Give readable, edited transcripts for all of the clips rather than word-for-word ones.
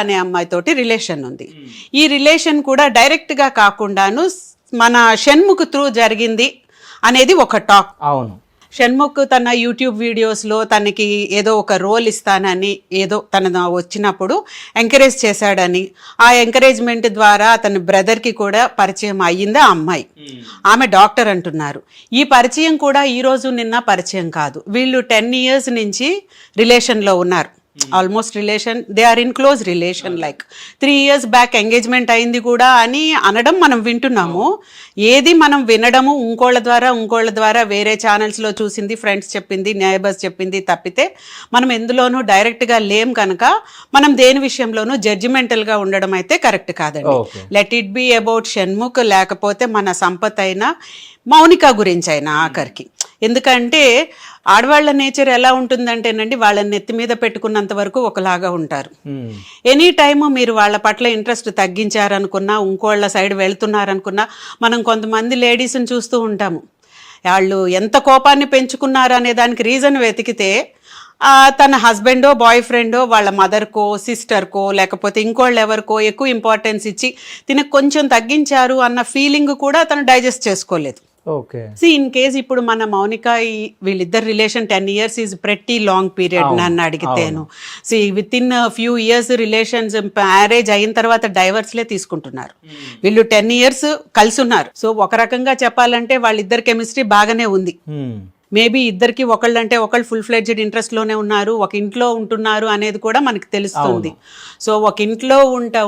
అనే అమ్మాయితోటి రిలేషన్ ఉంది. ఈ రిలేషన్ కూడా డైరెక్ట్ గా కాకుండాను మన షణ్ముఖ్ త్రూ జరిగింది అనేది ఒక టాక్. అవును, షణ్ముఖ్ తన యూట్యూబ్ వీడియోస్లో తనకి ఏదో ఒక రోల్ ఇస్తానని ఏదో తన వచ్చినప్పుడు ఎంకరేజ్ చేశాడని, ఆ ఎంకరేజ్మెంట్ ద్వారా తన బ్రదర్కి కూడా పరిచయం అయ్యింది ఆ అమ్మాయి. ఆమె డాక్టర్ అంటున్నారు. ఈ పరిచయం కూడా ఈ రోజు నిన్న పరిచయం కాదు. వీళ్ళు 10 years నుంచి రిలేషన్లో ఉన్నారు. Almost relation, they are in close relation. Like 3 years back engagement అయింది కూడా అని అనడం మనం వింటున్నాము. ఏది మనం వినడము ఇంకోళ్ళ ద్వారా వేరే ఛానల్స్లో చూసింది, ఫ్రెండ్స్ చెప్పింది, నైబర్స్ చెప్పింది తప్పితే మనం ఎందులోనూ డైరెక్ట్గా లేం కనుక మనం దేని విషయంలోనూ జడ్జిమెంటల్గా ఉండడం అయితే కరెక్ట్ కాదండి. Let it be about Shanmukh, లేకపోతే మన సంపత్ అయినా మౌనిక గురించి అయినా ఆఖరికి. ఎందుకంటే ఆడవాళ్ల నేచర్ ఎలా ఉంటుందంటేనండి, వాళ్ళని నెత్తి మీద పెట్టుకున్నంత వరకు ఒకలాగా ఉంటారు. ఎనీ టైము మీరు వాళ్ళ పట్ల ఇంట్రెస్ట్ తగ్గించారనుకున్నా, ఇంకోళ్ళ సైడ్ వెళ్తున్నారనుకున్నా, మనం కొంతమంది లేడీస్ని చూస్తూ ఉంటాము. వాళ్ళు ఎంత కోపాన్ని పెంచుకున్నారు అనే దానికి రీజన్ వెతికితే తన హస్బెండో బాయ్ ఫ్రెండో వాళ్ళ మదర్కో సిస్టర్కో లేకపోతే ఇంకోళ్ళు ఎవరికో ఎక్కువ ఇంపార్టెన్స్ ఇచ్చి తినకు కొంచెం తగ్గించారు అన్న ఫీలింగ్ కూడా తను డైజెస్ట్ చేసుకోలేదు. ఇన్ కేస్ ఇప్పుడు మన మౌనిక వీళ్ళిద్దరు relation 10 years is pretty long period నన్ను అడిగితేను. Within few years relations marriage అయిన తర్వాత డైవర్స్లే తీసుకుంటున్నారు. వీళ్ళు 10 years కలిసి ఉన్నారు. సో ఒక రకంగా చెప్పాలంటే వాళ్ళిద్దరు కెమిస్ట్రీ బాగానే ఉంది. మేబీ ఇద్దరికి ఒకళ్ళంటే ఒకళ్ళు ఫుల్ ఫ్లెడ్జ్డ్ ఇంట్రెస్ట్లోనే ఉన్నారు, ఒక ఇంట్లో ఉంటున్నారు అనేది కూడా మనకి తెలుస్తుంది. సో ఒక ఇంట్లో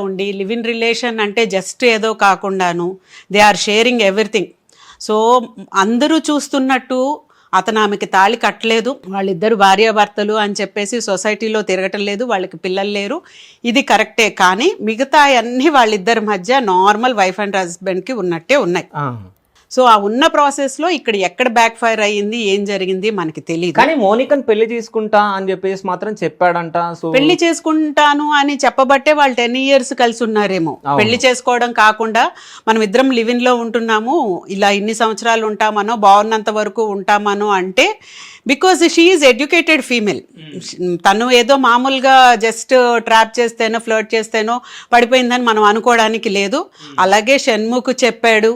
ఉండి లివ్ ఇన్ రిలేషన్ అంటే జస్ట్ ఏదో కాకుండాను they are sharing everything. So అందరూ చూస్తున్నట్టు అతను ఆమెకి తాళి కట్టలేదు, వాళ్ళిద్దరు భార్యాభర్తలు అని చెప్పేసి సొసైటీలో తిరగటం లేదు, వాళ్ళకి పిల్లలు లేరు, ఇది కరెక్టే. కానీ మిగతా అన్నీ వాళ్ళిద్దరి మధ్య నార్మల్ వైఫ్ అండ్ హస్బెండ్కి ఉన్నట్టే ఉన్నాయి. సో ఆ ఉన్న ప్రాసెస్ లో ఇక్కడ ఎక్కడ బ్యాక్ ఫైర్ అయ్యింది, ఏం జరిగింది మనకి తెలియదు. కానీ మోనికను పెళ్లి చేసుకుంటా అని చెప్పేసి మాత్రం చెప్పాడంట. సో పెళ్లి చేసుకుంటాను అని చెప్పబట్టే వాళ్ళు 10 years కలిసి ఉన్నారేమో. పెళ్లి చేసుకోవడం కాకుండా మనం ఇద్దరం లివిన్ లో ఉంటున్నాము, ఇలా ఇన్ని సంవత్సరాలు ఉంటామనో బాగున్నంత వరకు ఉంటామనో అంటే because she is educated female. తను ఏదో మామూలుగా జస్ట్ ట్రాప్ చేస్తేనో ఫ్లర్ట్ చేస్తేనో పడిపోయిందని మనం అనుకోవడానికి లేదు. అలాగే షణ్ముఖ్ చెప్పాడు,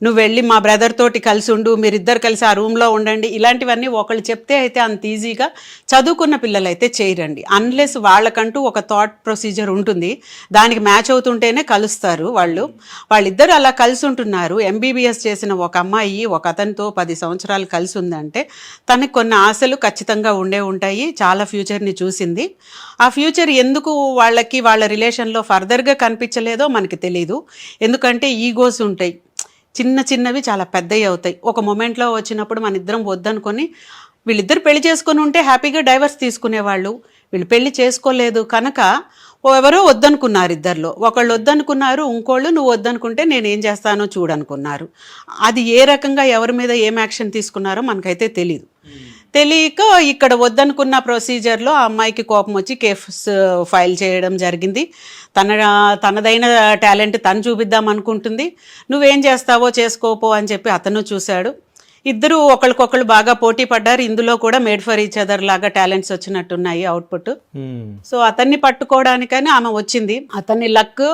నువ్వు వెళ్ళి మా బ్రదర్ తోటి కలిసి ఉండు, మీరిద్దరు కలిసి ఆ రూమ్లో ఉండండి. ఇలాంటివన్నీ ఒకళ్ళు చెప్తే అయితే అంత ఈజీగా చదువుకున్న పిల్లలు అయితే చేయరండి. అన్లెస్ వాళ్ళకంటూ ఒక థాట్ ప్రొసీజర్ ఉంటుంది, దానికి మ్యాచ్ అవుతుంటేనే కలుస్తారు. వాళ్ళిద్దరు అలా కలిసి ఉంటున్నారు. MBBS చేసిన ఒక అమ్మాయి ఒక అతనితో 10 సంవత్సరాలు కలిసి ఉందంటే తనకి కొన్ని ఆశలు ఖచ్చితంగా ఉంటాయి. చాలా ఫ్యూచర్ని చూసింది. ఆ ఫ్యూచర్ ఎందుకు వాళ్ళకి వాళ్ళ రిలేషన్లో ఫర్దర్గా కనిపించలేదో మనకి తెలీదు. ఎందుకంటే ఈగోస్ ఉంటాయి, చిన్నవి చాలా పెద్దవి అవుతాయి. ఒక మొమెంట్లో వచ్చినప్పుడు మన ఇద్దరం వద్దనుకొని వీళ్ళిద్దరు పెళ్లి చేసుకుని ఉంటే హ్యాపీగా డైవర్స్ తీసుకునేవాళ్ళు. వీళ్ళు పెళ్లి చేసుకోలేదు కనుక ఎవరో వద్దనుకున్నారు. ఇద్దరిలో ఒకళ్ళు వద్దనుకున్నారు, ఇంకోళ్ళు నువ్వు వద్దనుకుంటే నేనేం చేస్తానో చూడనుకున్నారు. అది ఏ రకంగా ఎవరి మీద ఏం యాక్షన్ తీసుకున్నారో మనకైతే తెలియక ఇక్కడ వద్దనుకున్న ప్రొసీజర్లో ఆ అమ్మాయికి కోపం వచ్చి కేస్ ఫైల్ చేయడం జరిగింది. తనదైన టాలెంట్ తను చూపిద్దాం అనుకుంటుంది. నువ్వేం చేస్తావో చేసుకోపో అని చెప్పి అతను చూశాడు. ఇద్దరు ఒకరికొకళ్ళు బాగా పోటీ పడ్డారు. ఇందులో కూడా మేడ్ ఫర్ ఈచ్ అదర్ లాగా టాలెంట్స్ వచ్చినట్టున్నాయి అవుట్పుట్. సో అతన్ని పట్టుకోవడానికని ఆమె వచ్చింది. అతని లక్,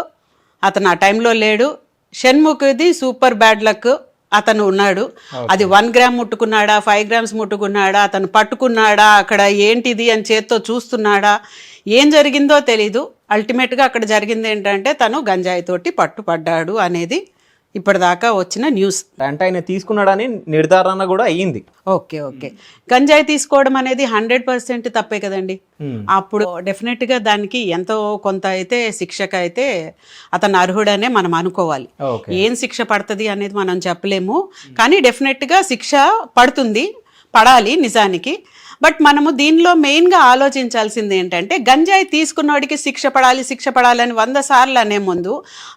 అతను ఆ టైంలో లేడు. షణ్ముఖ్ది సూపర్ బ్యాడ్ లక్. అతను ఉన్నాడు. అది 1 gram ముట్టుకున్నాడా, 5 grams ముట్టుకున్నాడా, అతను పట్టుకున్నాడా, అక్కడ ఏంటిది అని చేత్తో చూస్తున్నాడా, ఏం జరిగిందో తెలీదు. అల్టిమేట్గా అక్కడ జరిగింది ఏంటంటే తను గంజాయి తోటి పట్టుపడ్డాడు అనేది ఇప్పటిదాకా వచ్చిన న్యూస్. అంటే ఆయన తీసుకున్నాడని నిర్ధారణ కూడా అయ్యింది. ఓకే. గంజాయి తీసుకోవడం అనేది 100% తప్పే కదండి. అప్పుడు డెఫినెట్గా దానికి ఎంతో కొంత అయితే శిక్షకు అయితే అతను అర్హుడనే మనం అనుకోవాలి. ఏం శిక్ష పడుతుంది అనేది మనం చెప్పలేము, కానీ డెఫినెట్గా శిక్ష పడాలి నిజానికి. బట్ మనము దీనిలో మెయిన్గా ఆలోచించాల్సింది ఏంటంటే గంజాయి తీసుకున్నవాడికి శిక్ష పడాలని 100 సార్లు అనే ముందు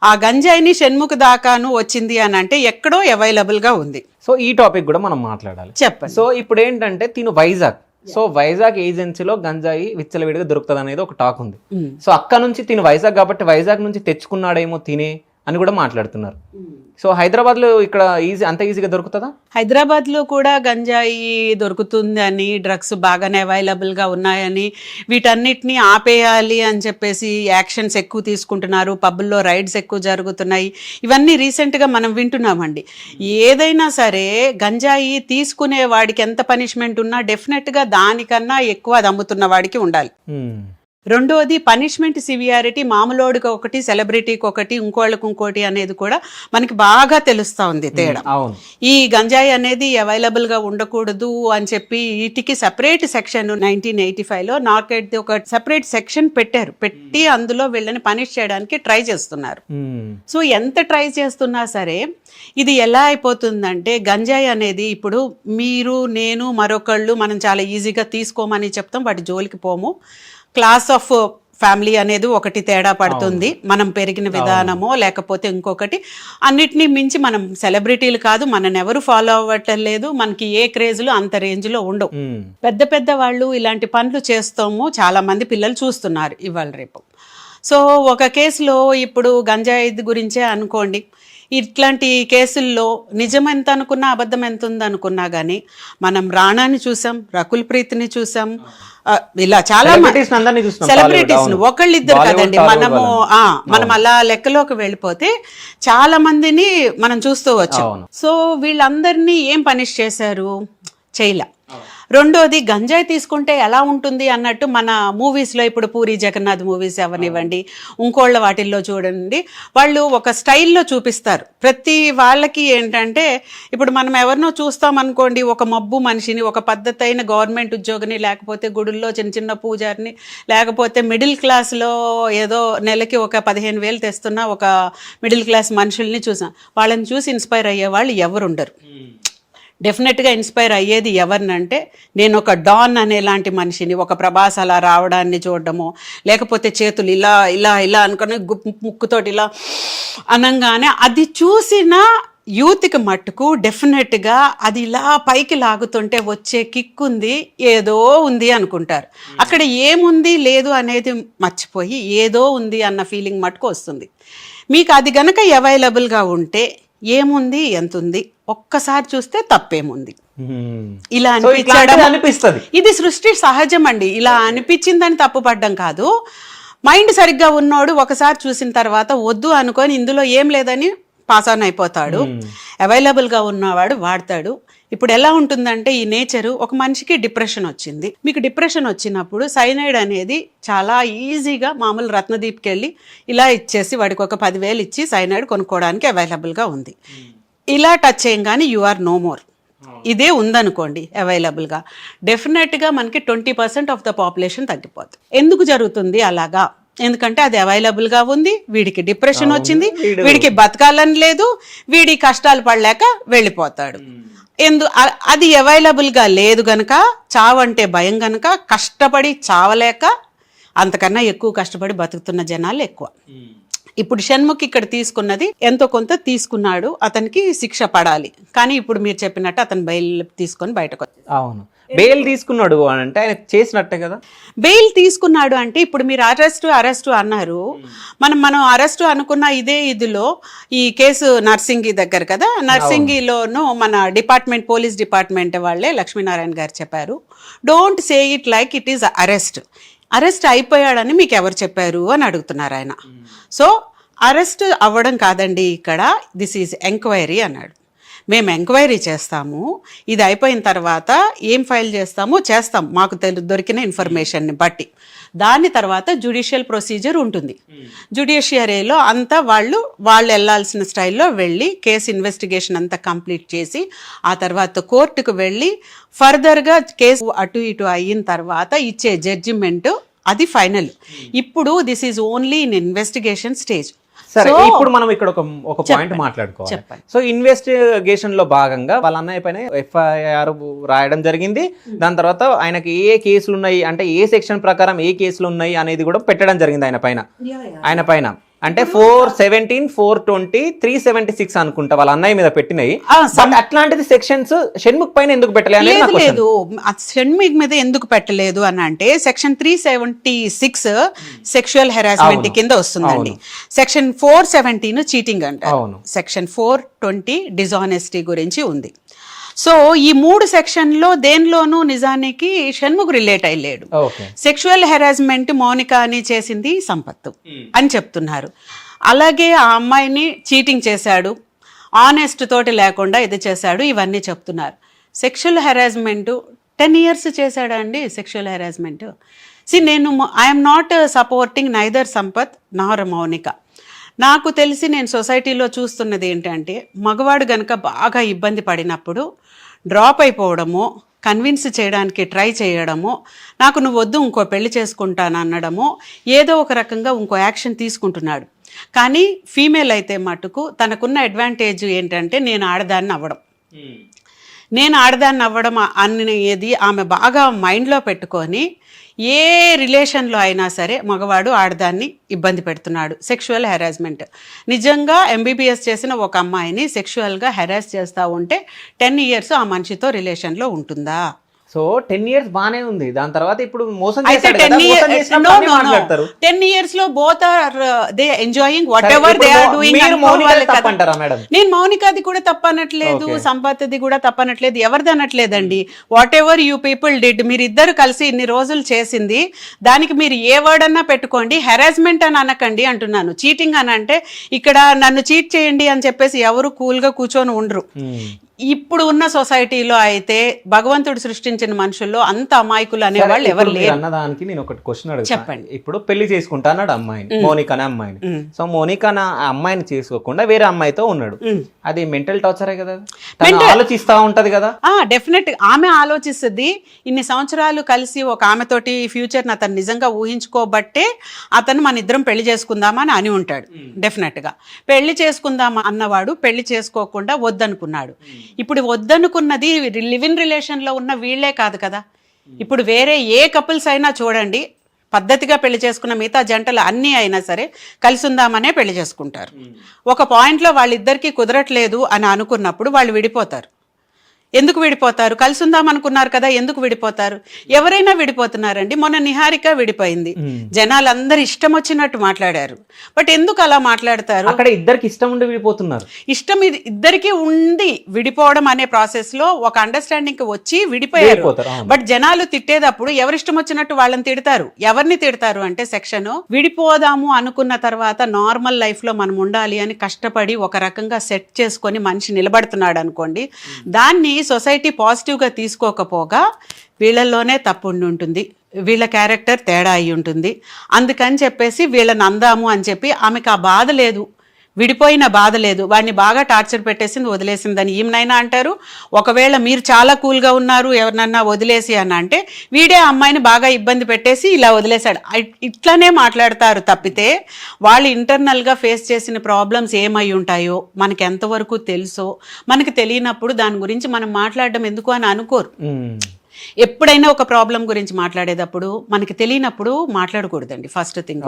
ఆ గంజాయిని షణ్ముఖ్ దాకాను వచ్చింది అని అంటే ఎక్కడో అవైలబుల్గా ఉంది. సో ఈ టాపిక్ కూడా మనం మాట్లాడాలి. చెప్పండి. సో ఇప్పుడు ఏంటంటే తిను వైజాగ్, సో వైజాగ్ ఏజెన్సీలో గంజాయి విచ్చలవిడిగా దొరుకుతుంది అనేది ఒక టాక్ ఉంది. సో అక్కడ నుంచి తిను వైజాగ్ కాబట్టి వైజాగ్ నుంచి తెచ్చుకున్నాడేమో తినే అని కూడా మాట్లాడుతున్నారు. సో హైదరాబాద్లో ఇక్కడ అంత ఈజీగా దొరుకుతుందా? హైదరాబాద్లో కూడా గంజాయి దొరుకుతుందని, డ్రగ్స్ బాగానే అవైలబుల్గా ఉన్నాయని, వీటన్నిటిని ఆపేయాలి అని చెప్పేసి యాక్షన్స్ ఎక్కువ తీసుకుంటున్నారు, పబ్బుల్లో రైడ్స్ ఎక్కువ జరుగుతున్నాయి, ఇవన్నీ రీసెంట్గా మనం వింటున్నామండి. ఏదైనా సరే గంజాయి తీసుకునే వాడికి ఎంత పనిష్మెంట్ ఉన్నా డెఫినెట్గా దానికన్నా ఎక్కువ అది అమ్ముతున్న వాడికి ఉండాలి. రెండోది పనిష్మెంట్ సివియారిటీ మామూలుడికి ఒకటి, సెలబ్రిటీకి ఒకటి, ఇంకోటి అనేది కూడా మనకి బాగా తెలుస్తూ ఉంది తేడా. ఈ గంజాయి అనేది అవైలబుల్గా ఉండకూడదు అని చెప్పి వీటికి సపరేట్ సెక్షన్ 1985లో నార్కెట్ ఒక సపరేట్ సెక్షన్ పెట్టి అందులో వీళ్ళని పనిష్ చేయడానికి ట్రై చేస్తున్నారు. సో ఎంత ట్రై చేస్తున్నా సరే ఇది ఎలా అయిపోతుందంటే గంజాయి అనేది ఇప్పుడు మీరు, నేను, మరొకళ్ళు మనం చాలా ఈజీగా తీసుకోమని చెప్తాం, వాటి జోలికి పోము. క్లాస్ ఆఫ్ ఫ్యామిలీ అనేది ఒకటి తేడా పడుతుంది, మనం పెరిగిన విధానమో లేకపోతే ఇంకొకటి. అన్నిటినీ మించి మనం సెలబ్రిటీలు కాదు, మనని ఎవరు ఫాలో అవ్వటం లేదు, మనకి ఏ క్రేజ్లు అంత రేంజ్లో ఉండవు. పెద్ద పెద్ద వాళ్ళు ఇలాంటి పనులు చేస్తాము, చాలా మంది పిల్లలు చూస్తున్నారు ఇవాళ రేపు. సో ఒక కేసులో ఇప్పుడు గంజాయి గురించే అనుకోండి, ఇట్లాంటి కేసుల్లో నిజం ఎంత అనుకున్నా అబద్ధం ఎంత ఉందనుకున్నా కానీ మనం రాణాని చూసాం, రకుల్ ప్రీత్ని చూసాం, ఇలా చాలా సెలబ్రిటీస్ ఒకళ్ళిద్దరు కదండి, మనం అలా లెక్కలోకి వెళ్ళిపోతే చాలా మందిని మనం చూస్తూ వచ్చాం. సో వీళ్ళందరినీ ఏం పనిష్ చేశారు? చేయలే. రెండోది గంజాయి తీసుకుంటే ఎలా ఉంటుంది అన్నట్టు మన మూవీస్లో ఇప్పుడు పూరి జగన్నాథ్ మూవీస్ అవనివ్వండి, ఇంకోళ్ళ వాటిల్లో చూడండి, వాళ్ళు ఒక స్టైల్లో చూపిస్తారు. ప్రతి వాళ్ళకి ఏంటంటే ఇప్పుడు మనం ఎవరినో చూస్తామనుకోండి, ఒక మబ్బు మనిషిని, ఒక పద్ధతి అయిన గవర్నమెంట్ ఉద్యోగిని, లేకపోతే గుడుల్లో చిన్న చిన్న పూజారిని, లేకపోతే మిడిల్ క్లాస్లో ఏదో నెలకి ఒక 15,000 తెస్తున్న ఒక మిడిల్ క్లాస్ మనుషుల్ని చూసాం. వాళ్ళని చూసి ఇన్స్పైర్ అయ్యే వాళ్ళు ఎవరుండరు. డెఫినెట్గా ఇన్స్పైర్ అయ్యేది ఎవరినంటే నేను ఒక డాన్ అనేలాంటి మనిషిని, ఒక ప్రభాస్ అలా రావడాన్ని చూడడము, లేకపోతే చేతులు ఇలా ఇలా ఇలా అనుకుని ముక్కుతోటి ఇలా అనగానే అది చూసిన యూత్కి మట్టుకు డెఫినెట్గా అది ఇలా పైకి లాగుతుంటే వచ్చే కిక్ ఉంది, ఏదో ఉంది అనుకుంటారు. అక్కడ ఏముంది లేదు అనేది మర్చిపోయి ఏదో ఉంది అన్న ఫీలింగ్ మట్టుకు వస్తుంది. మీకు అది గనక అవైలబుల్గా ఉంటే ఏముంది ఎంత ఉంది ఒక్కసారి చూస్తే తప్పేముంది, ఇలా అనిపిస్తుంది. ఇది సృష్టి సహజం అండి, ఇలా అనిపించిందని తప్పుపడ్డం కాదు. మైండ్ సరిగ్గా ఉన్నోడు ఒకసారి చూసిన తర్వాత వద్దు అనుకొని ఇందులో ఏం లేదని పాస్ ఆన్ అయిపోతాడు. అవైలబుల్గా ఉన్నవాడు వాడతాడు. ఇప్పుడు ఎలా ఉంటుందంటే ఈ నేచరు, ఒక మనిషికి డిప్రెషన్ వచ్చింది, మీకు డిప్రెషన్ వచ్చినప్పుడు సైనైడ్ అనేది చాలా ఈజీగా మామూలు రత్నదీప్కి వెళ్ళి ఇలా ఇచ్చేసి వాడికి ఒక 10,000 ఇచ్చి సైనైడ్ కొనుక్కోవడానికి అవైలబుల్గా ఉంది. ఇలా టచ్ చేయగానే యు ఆర్ నో మోర్. ఇదే ఉందనుకోండి అవైలబుల్గా, డెఫినెట్గా మనకి 20% ఆఫ్ ద పాపులేషన్ తగ్గిపోతుంది. ఎందుకు జరుగుతుంది అలాగా? ఎందుకంటే అది అవైలబుల్గా ఉంది, వీడికి డిప్రెషన్ వచ్చింది, వీడికి బతకాలని లేదు, వీడి కష్టాలు పడలేక వెళ్ళిపోతాడు. అది అవైలబుల్గా లేదు గనక, చావంటే భయం గనక కష్టపడి చావలేక అంతకన్నా ఎక్కువ కష్టపడి బతుకుతున్న జనాలు ఎక్కువ. ఇప్పుడు షణ్ముఖ్ ఇక్కడ తీసుకున్నది ఎంతో కొంత తీసుకున్నాడు, అతనికి శిక్ష పడాలి. కానీ ఇప్పుడు మీరు చెప్పినట్టు అతను బెయిల్ తీసుకొని బయటకు వచ్చాడు. అవును, బెయిల్ తీసుకున్నాడు అంటే ఆయన చేసినట్టే కదా. బెయిల్ తీసుకున్నాడు అంటే ఇప్పుడు మీరు అరెస్టు అన్నారు, మనం అరెస్టు అనుకున్న ఇదే ఇదిలో ఈ కేసు నర్సింగి దగ్గర కదా, నర్సింగిలోను మన పోలీస్ డిపార్ట్మెంట్ వాళ్ళే లక్ష్మీనారాయణ గారు చెప్పారు, don't say it like it is arrest అయిపోయాడని మీకు ఎవరు చెప్పారు అని అడుగుతున్నారు ఆయన. సో అరెస్ట్ అవ్వడం కాదండి ఇక్కడ, దిస్ ఈజ్ ఎంక్వైరీ అన్నాడు. మేము ఎంక్వైరీ చేస్తాము, ఇది అయిపోయిన తర్వాత ఏం ఫైల్ చేస్తాం మాకు దొరికిన ఇన్ఫర్మేషన్ని బట్టి. దాని తర్వాత జ్యుడిషియల్ ప్రొసీజర్ ఉంటుంది. జ్యుడిషియరీలో అంతా వాళ్ళు వెళ్ళాల్సిన స్టైల్లో వెళ్ళి కేసు ఇన్వెస్టిగేషన్ అంతా కంప్లీట్ చేసి ఆ తర్వాత కోర్టుకు వెళ్ళి ఫర్దర్గా కేసు అటు ఇటు అయిన తర్వాత ఇచ్చే జడ్జిమెంట్ అది ఫైనల్. ఇప్పుడు this is only in investigation stage. సరే, ఇప్పుడు మనం ఇక్కడ ఒక పాయింట్ మాట్లాడుకోవాలి. సో ఇన్వెస్టిగేషన్ లో భాగంగా వాళ్ళ అన్నయ్య పైన FIR రాయడం జరిగింది. దాని తర్వాత ఆయనకి ఏ కేసులు ఉన్నాయి అంటే ఏ సెక్షన్ ప్రకారం ఏ కేసులు ఉన్నాయి అనేది కూడా పెట్టడం జరిగింది ఆయన పైన. అంటే 417, 420, 376 అనుకుంటా వాళ్ళ అన్నయ్య మీద పెట్టినాయి. బట్ అట్లాంటిది సెక్షన్స్ షణ్ముఖ్ పైన ఎందుకు పెట్టలేదు? లేదు షణ్ముఖ్ మీద ఎందుకు పెట్టలేదు అని అంటే సెక్షన్ 376 సెక్షువల్ హెరాస్మెంట్ కింద వస్తుందండి. సెక్షన్ 417 చీటింగ్ అంటారు. సెక్షన్ 420 డిజానెస్టీ గురించి ఉంది. సో ఈ 3 సెక్షన్లో దేనిలోనూ నిజానికి షణ్ముఖ్ రిలేట్ అయ్యలేడు. సెక్షువల్ హెరాస్మెంట్ మౌనికాని చేసింది సంపత్ అని చెప్తున్నారు. అలాగే ఆ అమ్మాయిని చీటింగ్ చేశాడు, ఆనెస్ట్ తోటి లేకుండా ఇది చేశాడు, ఇవన్నీ చెప్తున్నారు. సెక్షువల్ హెరాస్మెంట్ 10 years చేశాడా అండి? సెక్షువల్ హెరాస్మెంట్ నేను I'm not supporting neither Sampath నార్ మౌనిక. నాకు తెలిసి నేను సొసైటీలో చూస్తున్నది ఏంటంటే మగవాడు గనక బాగా ఇబ్బంది పడినప్పుడు డ్రాప్ అయిపోవడము, కన్విన్స్ చేయడానికి ట్రై చేయడము, నాకు నువ్వు వద్దు ఇంకో పెళ్లి చేసుకుంటాను అనడము, ఏదో ఒక రకంగా ఇంకో యాక్షన్ తీసుకుంటున్నాడు. కానీ ఫీమేల్ అయితే మటుకు తనకున్న అడ్వాంటేజ్ ఏంటంటే నేను ఆడదాన్ని అవ్వడం అనేది ఆమె బాగా మైండ్లో పెట్టుకొని ఏ రిలేషన్లో అయినా సరే మగవాడు ఆడదాన్ని ఇబ్బంది పెడుతున్నాడు. సెక్షువల్ హెరాస్మెంట్ నిజంగా MBBS చేసిన ఒక అమ్మాయిని సెక్షువల్గా హెరాస్ చేస్తూ ఉంటే 10 years ఆ మనిషితో రిలేషన్లో ఉంటుందా? సో 10 years బానే ఉంది. దాని తర్వాత ఇప్పుడు మోసం 10 years లో both are they enjoying whatever they are doing. నేను మౌనికాది కూడా తప్పనట్లేదు, సంపత్ది కూడా తప్పనట్లేదు, ఎవరిది అనట్లేదండి. Whatever you people did, మీరు ఇద్దరు కలిసి ఇన్ని రోజులు చేసింది దానికి మీరు ఏ వర్డ్ అన్నా పెట్టుకోండి, హెరాస్మెంట్ అని అనకండి అంటున్నాను. చీటింగ్ అని అంటే ఇక్కడ నన్ను చీట్ చేయండి అని చెప్పేసి ఎవరు కూల్గా కూర్చొని ఉండరు. ఇప్పుడు ఉన్న సొసైటీలో అయితే భగవంతుడు సృష్టించిన మనుషుల్లో అంత అమాయకులు అనేవాళ్ళు ఎవరు లేరు. అన్నదానికి నేను ఒకటి క్వశ్చన్ అడుగుతాను. చెప్పండి. ఇప్పుడు పెళ్లి చేసుకుంటా అన్నాడు అమ్మాయిని, మౌనిక అనే అమ్మాయిని. సో మౌనిక అమ్మాయిని చేసుకోకుండా వేరే అమ్మాయితో ఉన్నాడు. అది మెంటల్ టార్చరే కదా, ఆలోచిస్తా ఉంటది కదా. డెఫినెట్ ఆమె ఆలోచిస్తుంది. ఇన్ని సంవత్సరాలు కలిసి ఒక ఆమెతోటి ఫ్యూచర్ అతను నిజంగా ఊహించుకోబట్టే అతను మన ఇద్దరం పెళ్లి చేసుకుందామని అని ఉంటాడు. డెఫినెట్ గా పెళ్లి చేసుకుందామా అన్నవాడు పెళ్లి చేసుకోకుండా వద్దనుకున్నాడు. ఇప్పుడు వద్దనుకున్నది లివ్ ఇన్ రిలేషన్లో ఉన్న వీళ్లే కాదు కదా. ఇప్పుడు వేరే ఏ కపుల్స్ అయినా చూడండి, పద్ధతిగా పెళ్లి చేసుకున్న మిగతా జంటలు అన్నీ అయినా సరే కలిసి ఉందామనే పెళ్లి చేసుకుంటారు. ఒక పాయింట్లో వాళ్ళిద్దరికీ కుదరట్లేదు అని అనుకున్నప్పుడు వాళ్ళు విడిపోతారు. ఎందుకు విడిపోతారు? కలిసి ఉందాం అనుకున్నారు కదా, ఎందుకు విడిపోతారు? ఎవరైనా విడిపోతున్నారండి. మొన్న నిహారిక విడిపోయింది, జనాలందరూ ఇష్టం వచ్చినట్టు మాట్లాడారు. బట్ ఎందుకు అలా మాట్లాడతారు? అక్కడ ఇద్దరికి ఇష్టం ఉండి విడిపోతున్నారు. ఇష్టం ఇద్దరికి ఉంది, విడిపోవడం అనే ప్రాసెస్ లో ఒక అండర్స్టాండింగ్ వచ్చి విడిపోయారు. బట్ జనాలు తిట్టేటప్పుడు ఎవరిష్టం వచ్చినట్టు వాళ్ళని తిడతారు. ఎవరిని తిడతారు అంటే సెక్షన్ విడిపోదాము అనుకున్న తర్వాత నార్మల్ లైఫ్ లో మనం ఉండాలి అని కష్టపడి ఒక రకంగా సెట్ చేసుకొని మనిషి నిలబడుతున్నాడు అనుకోండి, దాన్ని సొసైటీ పాజిటివ్గా తీసుకోకపోగా వీళ్ళల్లోనే తప్పు ఉండి ఉంటుంది, వీళ్ళ క్యారెక్టర్ తేడా అయి ఉంటుంది. అందుకని చెప్పేసి వీళ్ళని అందాము అని చెప్పి ఆమెకు ఆ బాధ లేదు, విడిపోయిన బాధ లేదు, వాడిని బాగా టార్చర్ పెట్టేసింది వదిలేసిందని ఈమెనైనా అంటారు. ఒకవేళ మీరు చాలా కూల్గా ఉన్నారు ఎవరినన్నా వదిలేసి అని అంటే వీడే అమ్మాయిని బాగా ఇబ్బంది పెట్టేసి ఇలా వదిలేశాడు, ఇట్లానే మాట్లాడతారు తప్పితే వాళ్ళు ఇంటర్నల్గా ఫేస్ చేసిన ప్రాబ్లమ్స్ ఏమై ఉంటాయో మనకి ఎంతవరకు తెలుసో మనకి తెలియనప్పుడు దాని గురించి మనం మాట్లాడడం ఎందుకు అని అనుకోరు. ఎప్పుడైనా ఒక ప్రాబ్లం గురించి మాట్లాడేటప్పుడు మనకి తెలియనప్పుడు మాట్లాడకూడదండి. ఫస్ట్ థింగ్,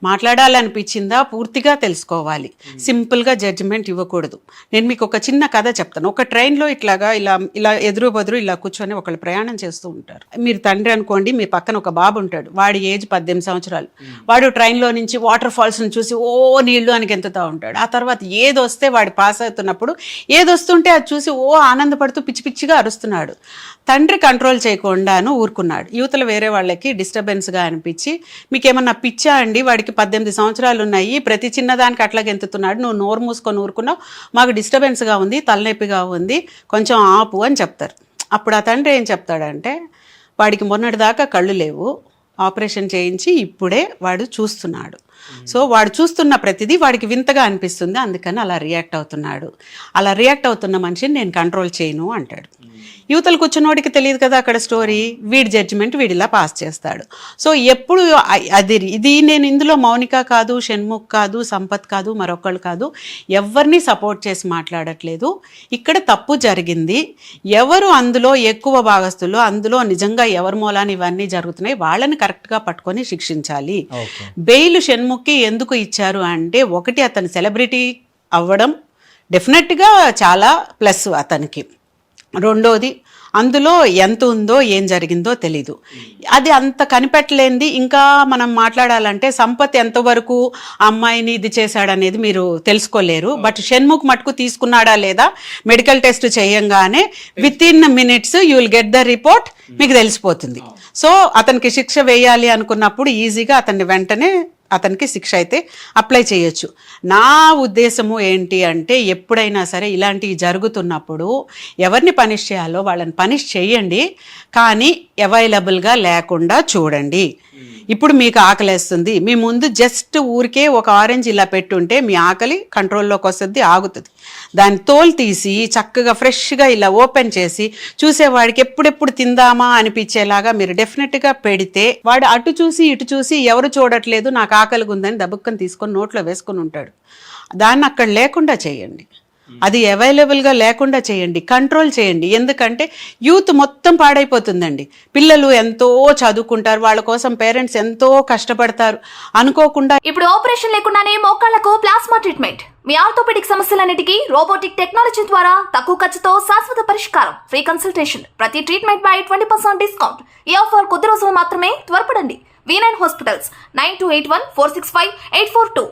మాట్లాడాలనిపించిందా పూర్తిగా తెలుసుకోవాలి, సింపుల్గా జడ్జిమెంట్ ఇవ్వకూడదు. నేను మీకు ఒక చిన్న కథ చెప్తాను. ఒక ట్రైన్లో ఇట్లాగా ఇలా ఎదురు బదురు ఇలా కూర్చొని ఒకళ్ళు ప్రయాణం చేస్తూ ఉంటారు. మీరు తండ్రి అనుకోండి, మీ పక్కన ఒక బాబు ఉంటాడు, వాడి ఏజ్ 18 సంవత్సరాలు. వాడు ట్రైన్లో నుంచి వాటర్ ఫాల్స్ని చూసి ఓ నీళ్లు అని గెంతుతూ ఉంటాడు. ఆ తర్వాత ఏదొస్తే వాడు పాస్ అవుతున్నప్పుడు ఏదొస్తుంటే అది చూసి ఓ ఆనందపడుతూ పిచ్చి పిచ్చిగా అరుస్తున్నాడు. తండ్రి కంట్రోల్ చేయకుండాను ఊరుకున్నాడు. యువతల వేరే వాళ్ళకి డిస్టర్బెన్స్గా అనిపించి, మీకేమన్నా పిచ్చా అండి, వాడికి 18 సంవత్సరాలు ఉన్నాయి, ప్రతి చిన్నదానికి అట్లా గెంతుతున్నాడు, నువ్వు నోరు మూసుకొని ఊరుకున్నావు, మాకు డిస్టర్బెన్స్గా ఉంది, తలనొప్పిగా ఉంది, కొంచెం ఆపు అని చెప్తారు. అప్పుడు ఆ తండ్రి ఏం చెప్తాడంటే, వాడికి మొన్నటిదాకా కళ్ళు లేవు, ఆపరేషన్ చేయించి ఇప్పుడే వాడు చూస్తున్నాడు. సో వాడు చూస్తున్న ప్రతిదీ వాడికి వింతగా అనిపిస్తుంది, అందుకని అలా రియాక్ట్ అవుతున్నాడు. అలా రియాక్ట్ అవుతున్న మనిషిని నేను కంట్రోల్ చేయను అంటాడు. యువతలు కూర్చున్నోడికి తెలియదు కదా అక్కడ స్టోరీ, వీడి జడ్జిమెంట్ వీడిలా పాస్ చేస్తాడు. సో ఎప్పుడు ఇది నేను ఇందులో మౌనిక కాదు, షణ్ముఖ్ కాదు, సంపత్ కాదు, మరొకళ్ళు కాదు, ఎవరిని సపోర్ట్ చేసి మాట్లాడట్లేదు. ఇక్కడ తప్పు జరిగింది, ఎవరు అందులో ఎక్కువ భాగస్తులు, అందులో నిజంగా ఎవరి మూలాన్ని ఇవన్నీ జరుగుతున్నాయి వాళ్ళని కరెక్ట్గా పట్టుకొని శిక్షించాలి. బెయిల్ షణ్ముఖ్ షణ్ముఖ్కి ఎందుకు ఇచ్చారు అంటే, ఒకటి అతను సెలబ్రిటీ అవ్వడం డెఫినెట్గా చాలా ప్లస్ అతనికి. రెండోది అందులో ఎంత ఉందో ఏం జరిగిందో తెలీదు. అది అంత కనిపెట్టలేంది. ఇంకా మనం మాట్లాడాలంటే సంపత్ ఎంతవరకు అమ్మాయిని ఇది చేశాడనేది మీరు తెలుసుకోలేరు. బట్ షణ్ముఖ్ మటుకు తీసుకున్నాడా లేదా మెడికల్ టెస్ట్ చేయంగానే with in minutes you will get the report, మీకు తెలిసిపోతుంది. సో అతనికి శిక్ష వేయాలి అనుకున్నప్పుడు ఈజీగా అతన్ని వెంటనే అతనికి శిక్ష అయితే అప్లై చేయొచ్చు. నా ఉద్దేశము ఏంటి అంటే, ఎప్పుడైనా సరే ఇలాంటివి జరుగుతున్నప్పుడు ఎవరిని పనిష్ చేయాలో వాళ్ళని పనిష్ చేయండి, కానీ అవైలబుల్గా లేకుండా చూడండి. ఇప్పుడు మీకు ఆకలేస్తుంది, మీ ముందు జస్ట్ ఊరికే ఒక ఆరెంజ్ ఇలా పెట్టుంటే మీ ఆకలి కంట్రోల్లోకి వస్తుంది, ఆగుతుంది. దాని తోలు తీసి చక్కగా ఫ్రెష్గా ఇలా ఓపెన్ చేసి చూసేవాడికి ఎప్పుడెప్పుడు తిందామా అనిపించేలాగా మీరు డెఫినెట్గా పెడితే, వాడు అటు చూసి ఇటు చూసి ఎవరు చూడట్లేదు నాకు ఆకలిగా ఉందని దబుక్కని తీసుకొని నోట్లో వేసుకొని ఉంటాడు. దాన్ని అక్కడ లేకుండా చేయండి, అది అవైలబుల్గా లేకుండా చేయండి, కంట్రోల్ చేయండి. ఎందుకంటే యూత్ మొత్తం పాడైపోతుందండి. పిల్లలు ఎంతో చదువుకుంటారు, వాళ్ళ కోసం పేరెంట్స్ ఎంతో కష్టపడతారు, అనుకోకుండా ఇప్పుడు ఆపరేషన్ లేకుండానే మోకాళ్లకు ప్లాస్మా ట్రీట్మెంట్. మీ ఆర్థోపెడిక్ సమస్యలన్నిటికీ రోబోటిక్ టెక్నాలజీ ద్వారా తక్కువ ఖర్చుతో శాశ్వత పరిష్కారం. ఫ్రీ కన్సల్టేషన్, ప్రతి ట్రీట్మెంట్ పై 20% డిస్కౌంట్. ఈ ఆఫర్ కొద్ది రోజులు మాత్రమే, త్వరపడండి. V9 hospitals 9281465842.